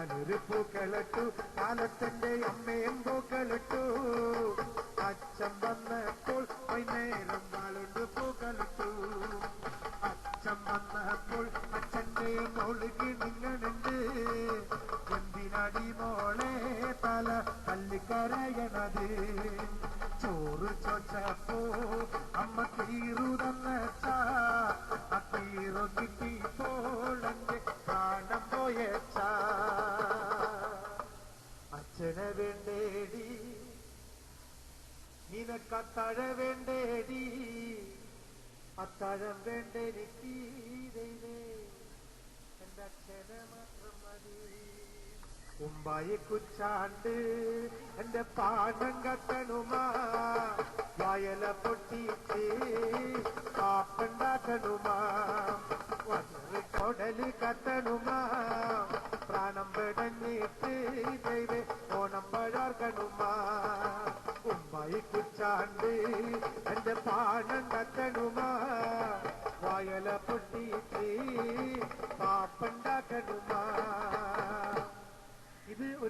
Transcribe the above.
ഞാനൊരു പൂക്കളിട്ടു, കാലത്തന്റെ അമ്മയും പൂക്കളിട്ടു. അച്ഛൻ വന്നപ്പോൾ വൈകുന്നേരം നാളുണ്ട് പൂക്കളിട്ടു. അച്ഛൻ വന്നപ്പോൾ അച്ഛന്റെ മോള് കിണിങ്ങണുണ്ട്. എന്തിനടി മോളെ തല തല്ലിക്കരയണത്? ചോറ് ചോച്ചപ്പോ അമ്മ തീറു തന്നച്ചാ, ആ തീറു കിട്ടിപ്പോളെന്റെ പ്രാണം പോയച്ചാ. അച്ഛനെ വേണ്ടേടി നിനക്കത്താഴ വേണ്ടേടി, അത്താഴം വേണ്ടെനിക്ക് ദൈവേ, എന്റെ അച്ഛനെ മാത്രം മതി. ഉമ്പായി കുച്ചാണ്ട് എന്റെ പാനം കത്തണുമാ, വയല പൊട്ടിച്ച് കാപ്പുണ്ടാക്കണുമാ. വന്ന് കൊടല് കത്തണുമാ, പ്രാണം പെടഞ്ഞിട്ട് ദൈവേ ഓണം പഴർക്കണുമാ. ഉമ്പായി കുച്ചാണ്ട് എന്റെ പാനം കത്തണുമാ, വയല പൊട്ടിച്ച് കാപ്പുണ്ടാക്കണുമാ. ഇത് ഒരു